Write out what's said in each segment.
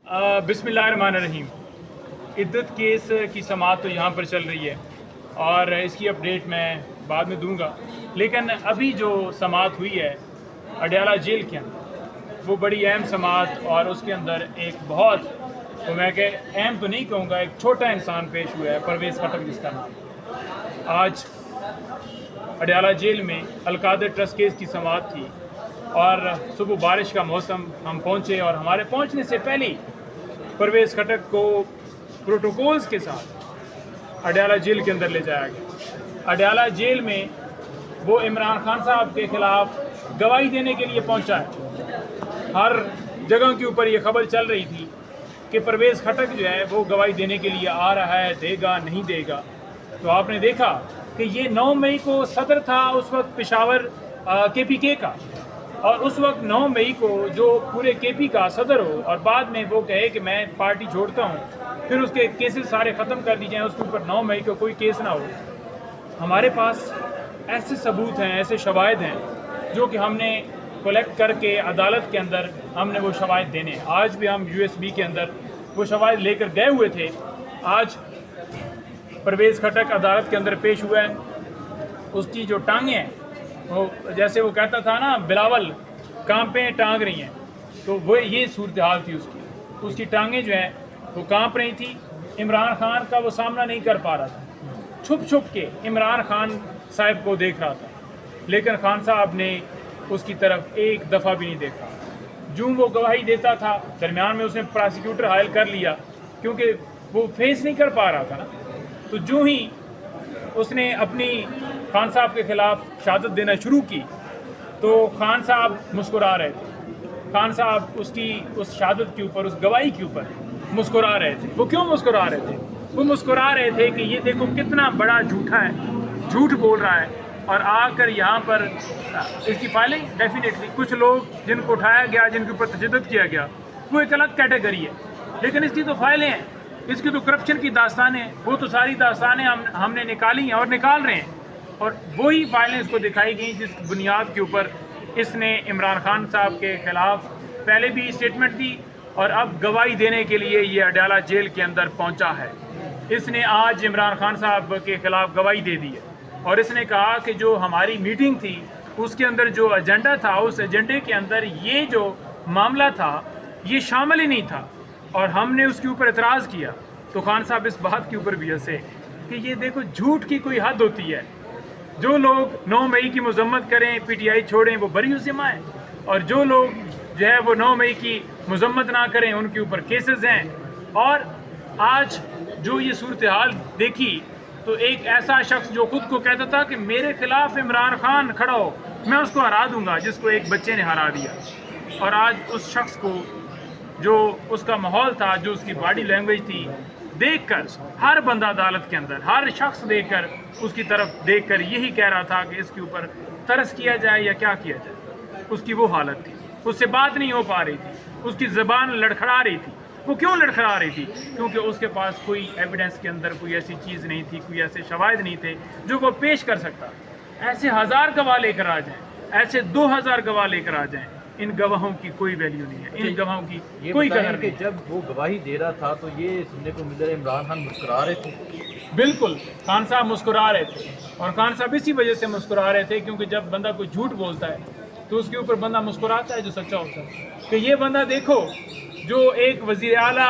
बिस्मिल्लाहिर्रहमानिर्रहीम। इद्दत केस की समाअत तो यहाँ पर चल रही है और इसकी अपडेट मैं बाद में दूंगा, लेकिन अभी जो समाअत हुई है अडयाला जेल के अंदर वो बड़ी अहम समाअत, और उसके अंदर एक बहुत, तो मैं अहम तो नहीं कहूँगा, एक छोटा इंसान पेश हुआ है, परवेज़ खटक जिसका नाम। आज अडयाला जेल में अलकादर ट्रस्ट केस की समाअत थी और सुबह बारिश का मौसम, हम पहुँचे और हमारे पहुँचने से पहले ही परवेज़ खटक को प्रोटोकॉल्स के साथ अडयाला जेल के अंदर ले जाया गया। अडयाला जेल में वो इमरान खान साहब के ख़िलाफ़ गवाही देने के लिए पहुंचा है। हर जगह के ऊपर ये खबर चल रही थी कि परवेज़ खटक जो है वो गवाही देने के लिए आ रहा है, देगा नहीं देगा। तो आपने देखा कि ये 9 मई को सदर था उस वक्त पेशावर KPK का, और उस वक्त 9 मई को जो पूरे KP का सदर हो और बाद में वो कहे कि मैं पार्टी छोड़ता हूँ, फिर उसके केसेस सारे ख़त्म कर दी जाएँ, उसके ऊपर 9 मई को कोई केस ना हो। हमारे पास ऐसे सबूत हैं, ऐसे शवाहिद हैं जो कि हमने कलेक्ट करके अदालत के अंदर हमने वो शवाहिद देने हैं। आज भी हम USB के अंदर वो शवाहिद लेकर गए हुए थे। आज परवेज़ खटक अदालत के अंदर पेश हुआ है। उसकी जो टांगें हैं, वो जैसे वो कहता था ना, बिलावल कांपे टांग रही हैं, तो वो ये सूरत हाल थी उसकी टांगें जो हैं वो कांप रही थी। इमरान खान का वो सामना नहीं कर पा रहा था, छुप छुप के इमरान खान साहब को देख रहा था, लेकिन खान साहब ने उसकी तरफ एक दफ़ा भी नहीं देखा। जूँ वो गवाही देता था, दरमियान में उसने प्रोसिक्यूटर हायर कर लिया क्योंकि वो फेस नहीं कर पा रहा था ना। तो जूँ ही उसने अपनी खान साहब के ख़िलाफ़ शहादत देना शुरू की तो खान साहब मुस्कुरा रहे थे। खान साहब उसकी उस शहादत के ऊपर, उस गवाही के ऊपर मुस्कुरा रहे थे। वो क्यों मुस्कुरा रहे थे? वो मुस्कुरा रहे थे कि ये देखो कितना बड़ा झूठा है, झूठ बोल रहा है, और आकर यहाँ पर इसकी फाइलिंग डेफिनेटली कुछ लोग जिनको उठाया गया, जिनके ऊपर तशद्दुद किया गया, वो एक अलग कैटेगरी है, लेकिन इसकी तो फाइलें हैं, इसकी तो करप्शन की दास्तानें हैं, वो तो सारी दास्तानें हमने निकाली हैं और निकाल रहे हैं, और वही फाइलें इसको दिखाई गई जिस बुनियाद के ऊपर इसने इमरान खान साहब के ख़िलाफ़ पहले भी स्टेटमेंट दी और अब गवाही देने के लिए ये अडयाला जेल के अंदर पहुंचा है। इसने आज इमरान खान साहब के ख़िलाफ़ गवाही दे दी है और इसने कहा कि जो हमारी मीटिंग थी उसके अंदर जो एजेंडा था, उस एजेंडे के अंदर ये जो मामला था ये शामिल ही नहीं था और हमने उसके ऊपर एतराज़ किया। तो खान साहब इस बात के ऊपर भी हंसे कि ये देखो, झूठ की कोई हद होती है। जो लोग 9 मई की मजम्मत करें, PTI छोड़ें, वो बरी ज़िम्मा है, और जो लोग जो है वो 9 मई की मजम्मत ना करें उनके ऊपर केसेस हैं। और आज जो ये सूरत हाल देखी तो एक ऐसा शख्स जो खुद को कहता था कि मेरे खिलाफ इमरान खान खड़ा हो, मैं उसको हरा दूंगा, जिसको एक बच्चे ने हरा दिया, और आज उस शख्स को जो उसका माहौल था, जो उसकी बॉडी लैंग्वेज थी, देखकर हर बंदा अदालत के अंदर, हर शख्स देखकर उसकी तरफ देखकर यही कह रहा था कि इसके ऊपर तरस किया जाए या क्या किया जाए। उसकी वो हालत थी, उससे बात नहीं हो पा रही थी, उसकी ज़बान लड़खड़ा रही थी। वो क्यों लड़खड़ा रही थी? क्योंकि उसके पास कोई एविडेंस के अंदर कोई ऐसी चीज़ नहीं थी, कोई ऐसे शवाहिद नहीं थे जो वो पेश कर सकता। ऐसे 1000 गवाह लेकर आ जाएं, ऐसे 2000 गवाह लेकर आ जाएं, इन गवाहों की कोई वैल्यू नहीं है, इन गवाहों की कोई कदर नहीं। जब वो गवाही दे रहा था तो ये सुनने को मिल रहा है इमरान खान मुस्कुरा रहे थे। बिल्कुल, खान साहब मुस्कुरा रहे थे, और खान साहब इसी वजह से मुस्कुरा रहे थे क्योंकि जब बंदा कोई झूठ बोलता है तो उसके ऊपर बंदा मुस्कुराता है जो सच्चा होता है। कि ये बंदा देखो, जो एक वज़ीर आला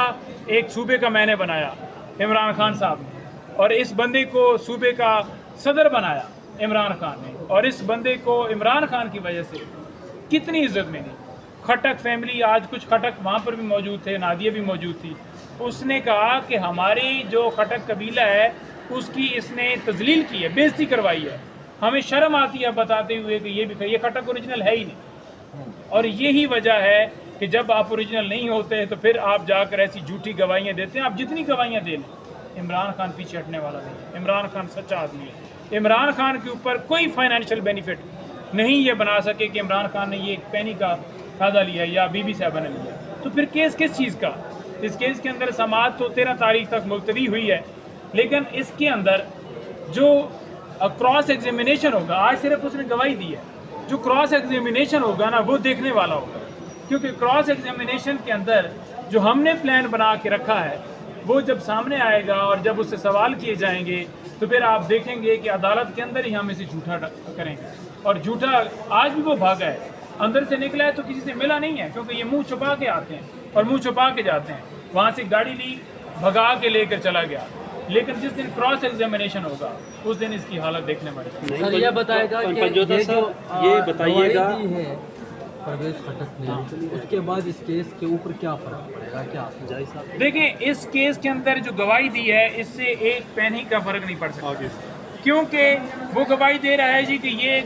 एक सूबे का मैंने बनाया इमरान खान साहब ने, और इस बंदे को सूबे का सदर बनाया इमरान खान ने, और इस बंदे को इमरान खान की वजह से कितनी इज्जत मिली। खटक फैमिली, आज कुछ खटक वहाँ पर भी मौजूद थे, नादिया भी मौजूद थी, उसने कहा कि हमारी जो खटक कबीला है उसकी इसने तजलील की है, बेइज्जती करवाई है, हमें शर्म आती है बताते हुए कि ये खटक ओरिजिनल है ही नहीं। और यही वजह है कि जब आप ओरिजिनल नहीं होते तो फिर आप जाकर ऐसी झूठी गवाहियाँ देते हैं। आप जितनी गवाहियाँ दे लें, इमरान खान पीछे हटने वाला नहीं है। इमरान खान सच्चा आदमी है। इमरान खान के ऊपर कोई फाइनेंशियल बेनिफिट नहीं ये बना सके कि इमरान खान ने ये एक पैनी का फ़ायदा लिया या बीबी साहबा ने लिया। तो फिर केस किस चीज़ का? इस केस के अंदर समाअत तो 13 तारीख तक मुलतवी हुई है, लेकिन इसके अंदर जो क्रॉस एग्जामिनेशन होगा, आज सिर्फ उसने गवाही दी है, जो क्रॉस एग्जामिनेशन होगा ना वो देखने वाला होगा, क्योंकि क्रॉस एग्जामिनेशन के अंदर جو ہم نے پلان بنا کے رکھا ہے وہ جب سامنے آئے گا اور جب اس سے سوال کیے جائیں گے تو پھر آپ دیکھیں گے کہ عدالت کے اندر ہی ہم اسے جھوٹا کریں گے. اور جھوٹا آج بھی وہ بھاگا ہے, اندر سے نکلا ہے تو کسی سے ملا نہیں ہے, کیونکہ یہ منہ چھپا کے آتے ہیں اور منہ چھپا کے جاتے ہیں. وہاں سے گاڑی لی, بھگا کے لے کر چلا گیا, لیکن جس دن کراس ایگزامینیشن ہوگا اس دن اس کی حالت دیکھنے میں سر یہ بتائے گا کہ یہ جو یہ بتائیے گا گواہی دی ہے پرویز خٹک نے, اس کے بعد اس کیس کے اوپر کیا فرق پڑے گا, کیا دیکھیں اس کیس کے اندر جو گواہی دی ہے اس سے ایک پینی کا فرق نہیں پڑ سکتا, کیونکہ وہ گواہی دے رہا ہے جی کہ یہ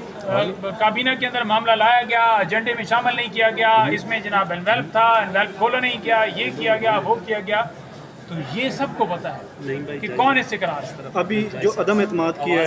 کابینہ کے اندر معاملہ لایا گیا, ایجنڈے میں شامل نہیں کیا گیا, اس میں جناب انویلپ تھا, انویلپ کھولا نہیں کیا, یہ کیا گیا, وہ کیا گیا. تو یہ سب کو پتا ہے کہ کون اس سے کرا رہا ہے. ابھی جو عدم اعتماد کی ہے